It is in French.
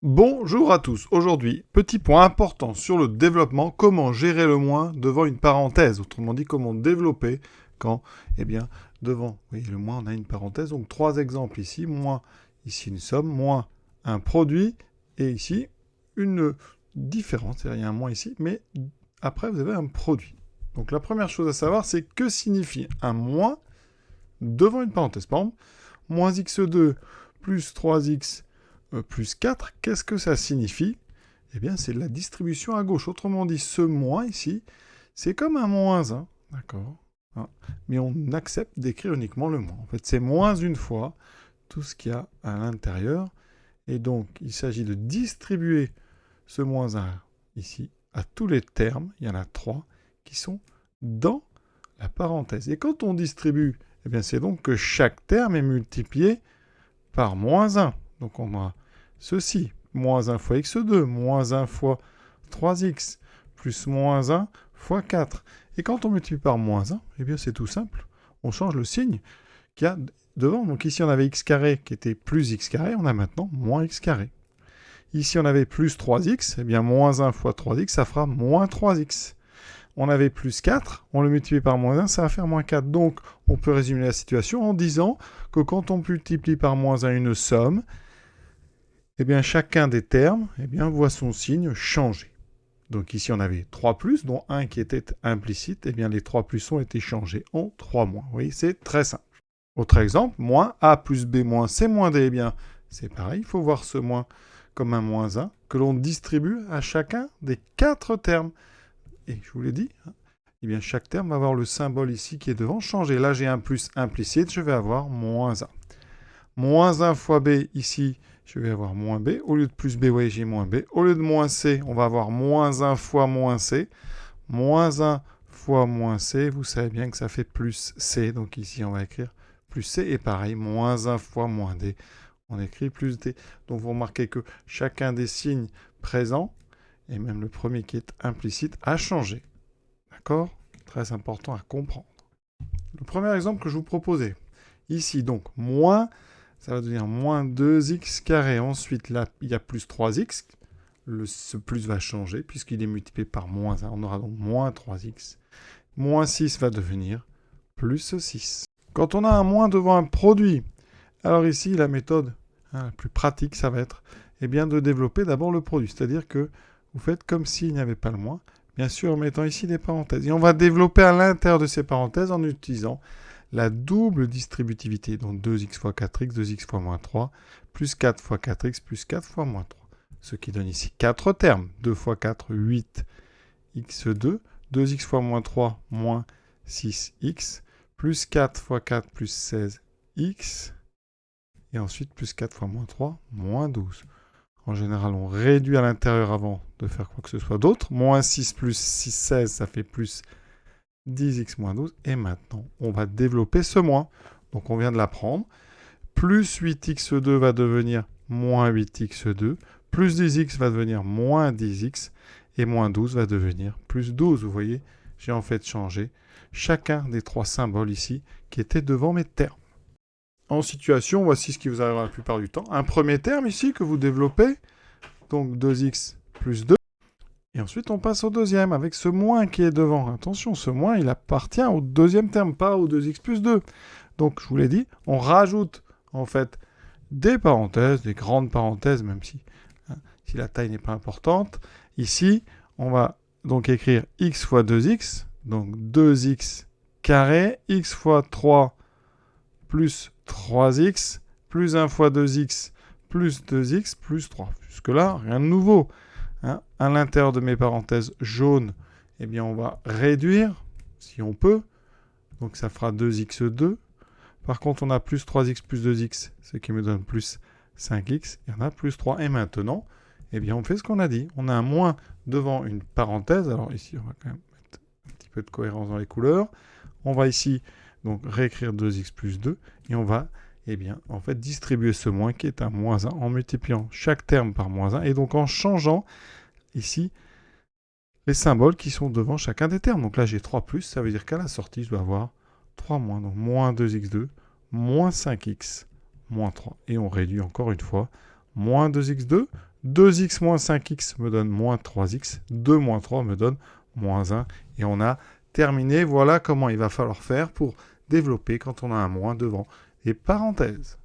Bonjour à tous. Aujourd'hui, petit point important sur le développement, comment gérer le moins devant une parenthèse. Autrement dit, comment développer quand, devant, vous voyez, le moins, on a une parenthèse. Donc, 3 exemples ici. Moins, ici une somme, moins un produit, et ici une différence. C'est-à-dire, il y a un moins ici, mais après, vous avez un produit. Donc, la première chose à savoir, c'est que signifie un moins devant une parenthèse. Par exemple, moins x2 plus 3x plus 4, qu'est-ce que ça signifie? Eh bien, c'est la distribution à gauche. Autrement dit, ce moins ici, c'est comme un moins 1, d'accord, hein, mais on accepte d'écrire uniquement le moins. En fait, c'est moins une fois tout ce qu'il y a à l'intérieur. Et donc, il s'agit de distribuer ce moins 1 ici à tous les termes, il y en a 3, qui sont dans la parenthèse. Et quand on distribue, eh bien, c'est donc que chaque terme est multiplié par moins 1. Donc, on a ceci, moins 1 fois x2, moins 1 fois 3x, plus moins 1 fois 4. Et quand on multiplie par moins 1, eh bien c'est tout simple. On change le signe qu'il y a devant. Donc ici on avait x carré qui était plus x carré, on a maintenant moins x carré. Ici on avait plus 3x, eh bien moins 1 fois 3x, ça fera moins 3x. On avait plus 4, on le multiplie par moins 1, ça va faire moins 4. Donc on peut résumer la situation en disant que quand on multiplie par moins 1 une somme, eh bien, chacun des termes voit son signe changer. Donc ici, on avait 3 plus, dont un qui était implicite. Eh bien, les 3 plus ont été changés en 3 moins. Vous voyez, c'est très simple. Autre exemple, moins A plus B moins C moins D. Eh bien, c'est pareil, il faut voir ce moins comme un moins 1 que l'on distribue à chacun des 4 termes. Et je vous l'ai dit, eh bien, chaque terme va avoir le symbole ici qui est devant changer. Là, j'ai un plus implicite, je vais avoir moins 1. Moins 1 fois B, ici, je vais avoir moins B. Au lieu de plus B, oui, j'ai moins B. Au lieu de moins C, on va avoir moins 1 fois moins C. Moins 1 fois moins C, vous savez bien que ça fait plus C. Donc ici, on va écrire plus C. Et pareil, moins 1 fois moins D, on écrit plus D. Donc vous remarquez que chacun des signes présents, et même le premier qui est implicite, a changé. D'accord? Très important à comprendre. Le premier exemple que je vous proposais, ici, donc, moins, ça va devenir moins 2x carré. Ensuite, là, il y a plus 3x. Ce plus va changer puisqu'il est multiplié par moins 1. On aura donc moins 3x. Moins 6 va devenir plus 6. Quand on a un moins devant un produit, alors ici, la méthode la plus pratique, ça va être de développer d'abord le produit. C'est-à-dire que vous faites comme s'il n'y avait pas le moins, bien sûr en mettant ici des parenthèses. Et on va développer à l'intérieur de ces parenthèses en utilisant la double distributivité, donc 2x fois 4x, 2x fois moins 3, plus 4 fois 4x, plus 4 fois moins 3. Ce qui donne ici 4 termes. 2 fois 4, 8, x2, 2x fois moins 3, moins 6x, plus 4 fois 4, plus 16x, et ensuite plus 4 fois moins 3, moins 12. En général, on réduit à l'intérieur avant de faire quoi que ce soit d'autre. Moins 6 plus 6, 16, ça fait plus 10x moins 12. Et maintenant, on va développer ce moins. Donc, on vient de l'apprendre. Plus 8x2 va devenir moins 8x2. Plus 10x va devenir moins 10x. Et moins 12 va devenir plus 12. Vous voyez, j'ai en fait changé chacun des 3 symboles ici qui étaient devant mes termes. En situation, voici ce qui vous arrivera la plupart du temps. Un premier terme ici que vous développez, donc 2x plus 2. Et ensuite, on passe au deuxième avec ce moins qui est devant. Attention, ce moins, il appartient au deuxième terme, pas au 2x plus 2. Donc, je vous l'ai dit, on rajoute en fait des parenthèses, des grandes parenthèses, même si la taille n'est pas importante. Ici, on va donc écrire x fois 2x, donc 2x carré, x fois 3 plus 3x, plus 1 fois 2x, plus 2x, plus 3. Jusque-là, rien de nouveau. À l'intérieur de mes parenthèses jaunes, on va réduire, si on peut. Donc ça fera 2x2. Par contre, on a plus 3x plus 2x, ce qui me donne plus 5x. Il y en a plus 3. Et maintenant, on fait ce qu'on a dit. On a un moins devant une parenthèse. Alors ici, on va quand même mettre un petit peu de cohérence dans les couleurs. On va ici donc réécrire 2x plus 2. Et on va en fait, distribuer ce moins qui est un moins 1 en multipliant chaque terme par moins 1 et donc en changeant ici les symboles qui sont devant chacun des termes. Donc là, j'ai 3 plus, ça veut dire qu'à la sortie, je dois avoir 3 moins. Donc moins 2x2, moins 5x, moins 3. Et on réduit encore une fois. Moins 2x2, 2x moins 5x me donne moins 3x. 2 moins 3 me donne moins 1. Et on a terminé. Voilà comment il va falloir faire pour développer quand on a un moins devant les parenthèses.